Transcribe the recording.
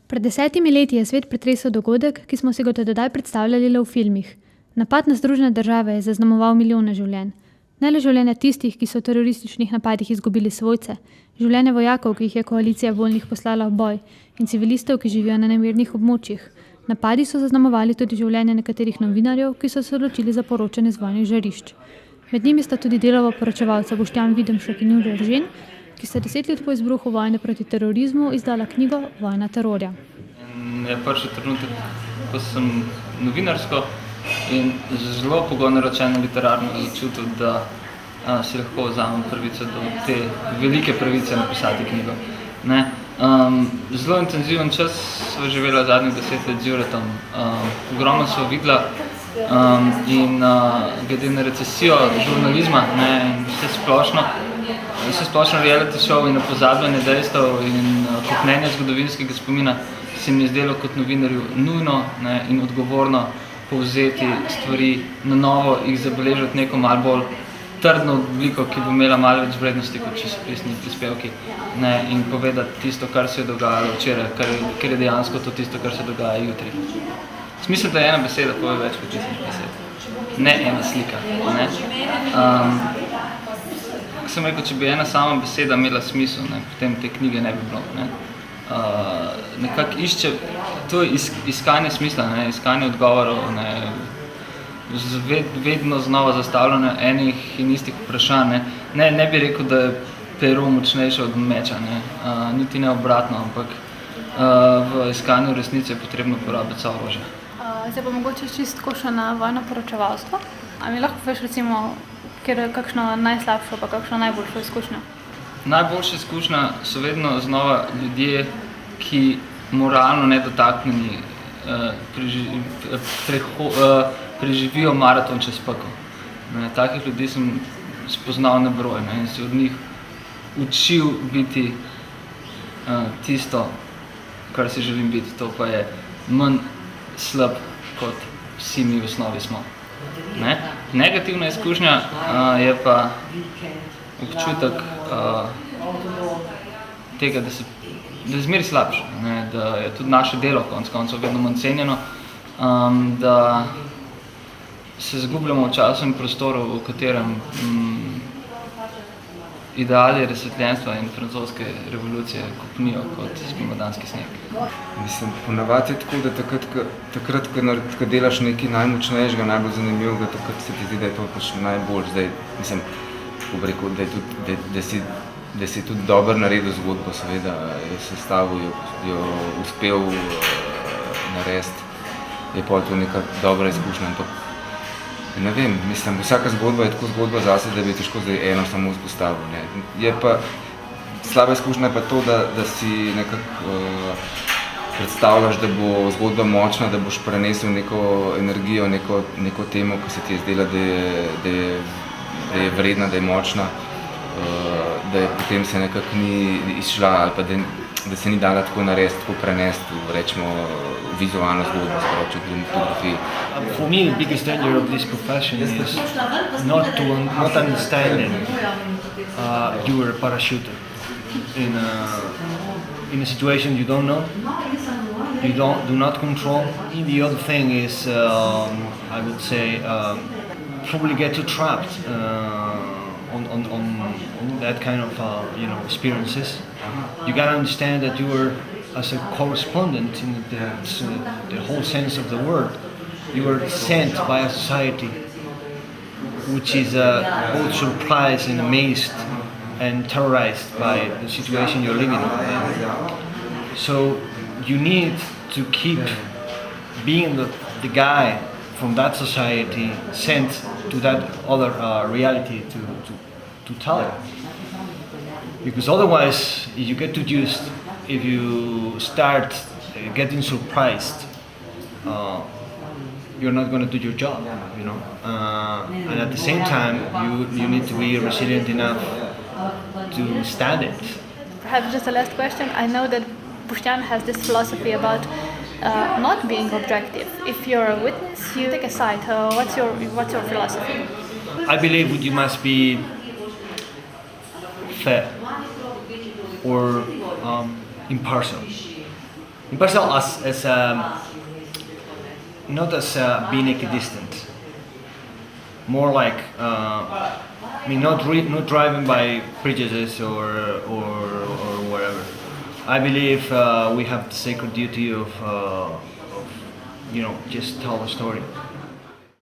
Pred 10 leti je svet pretresel dogodek, ki smo si ga tedaj predstavljali le v filmih. Napad na Združene države je zaznamoval milijone življenj. Ne le življenja tistih, ki so v terorističnih napadih izgubili svojce, življenja vojakov, ki jih je koalicija voljnih poslala v boj, in civilistov, ki živijo na nemirnih območjih. Napadi so zaznamovali tudi življenje nekaterih novinarjev, ki so se odločili za poročanje z vojnih žarišč. Med njimi sta tudi Delovo poročevalca Boštjan Videmšek in Jure Eržen, ki sta 10 let po izbruhu vojne proti terorizmu izdala knjigo Vojna terorja. Je prišel trenutek, ko sem novinarsko in zelo pogojno rečeno literarno začutil, da si lahko vzamem pravico do te velike pravice napisati knjigo. Zelo intenziven čas sva živela zadnjih 10 let z Juretom. Ogromno sva videla in glede na recesijo žurnalizma in vse splošno reality show in pozabljanje dejstev in kopnenje zgodovinskega spomina se mi je zdelo kot novinarju nujno in odgovorno povzeti stvari na novo, jih zabeležiti neko malo bolj trdno obliko, ki bo imela malo več vrednosti kot časopisni prispevki in povedati tisto, kar se je dogajalo včeraj, ker je dejansko to tisto, kar se dogaja jutri. Mislim, da ena beseda pove več kot 1000 besed. Ne ena slika. Sem rekel, če bi ena sama beseda imela smisel, potem te knjige ne bi bilo. Nekako išče, to je iskanje smisla, iskanje odgovorov, vedno znova zastavljanje enih in istih vprašanj. Ne bi rekel, da je pero močnejše od meča, niti ne obratno, ampak v iskanju resnice je potrebno uporabiti vsa orožja. Zdaj pa mogoče čisto še na vojno poročevalstvo. A mi lahko poveš recimo, kakšno najslabšo pa kakšno najboljšo izkušnjo? Najboljša izkušnja so vedno znova ljudje, ki moralno nedotaknjeni preživijo maraton čez pekel. Takih ljudi sem spoznal nebroj in se od njih učil biti tisto, kar si želim biti. To pa je manj slab, kot vsi mi v osnovi smo. Negativna izkušnja je pa občutek tega, da je zmeraj slabše, da je tudi naše delo konec koncev vedno manj cenjeno, da se zgubljamo v času in prostoru, v katerem ideali razsvetljenstva in francoske revolucije kopnijo kot spomladanski sneg. Mislim, ponavadi je tako, da takrat, ko delaš nekaj najmočnejšega, najbolj zanimivega, takrat se ti zdi, da je to pač najbolj. Zdaj, mislim, rekel, da si tudi dobro naredil zgodbo, seveda, je sestavil, jo uspel narediti, je pa to neka dobra izkušnja, ampak ne vem, mislim, vsaka zgodba je tako zgodba zase, da bi težko zdaj eno samo vzpostavil. Je pa, slaba izkušnja je pa to, da si nekako predstavljaš, da bo zgodba močna, da boš prenesel neko energijo, neko temo, ki se ti je zdela, da je vredna, da je močna, da je potem se nekako ni izšla ali pa da se ni dala tako narediti, tako prenesti, rečemo, vizualno zgodbo, če gledam fotografiji. For me, the biggest danger of this profession is not understanding you are a parachuter in a situation you don't know, you do not control. And the other thing is, I would say, probably get too trapped on that kind of experiences. You gotta understand that you are, as a correspondent in the whole sense of the word, you are sent by a society which is both surprised and amazed and terrorized by the situation you're living in. So you need to keep being the guy from that society sent to that other reality to tell it. Because otherwise, if you get too used, if you start getting surprised, you're not going to do your job, and at the same time, you need to be resilient enough to stand it. Perhaps just a last question. I know that Boštjan has this philosophy about not being objective. If you're a witness, you take a side. What's your philosophy? I believe you must be fair or impartial. personal as not as being equidistant, more like not driving by prejudice or whatever. I believe we have the sacred duty of just tell a story.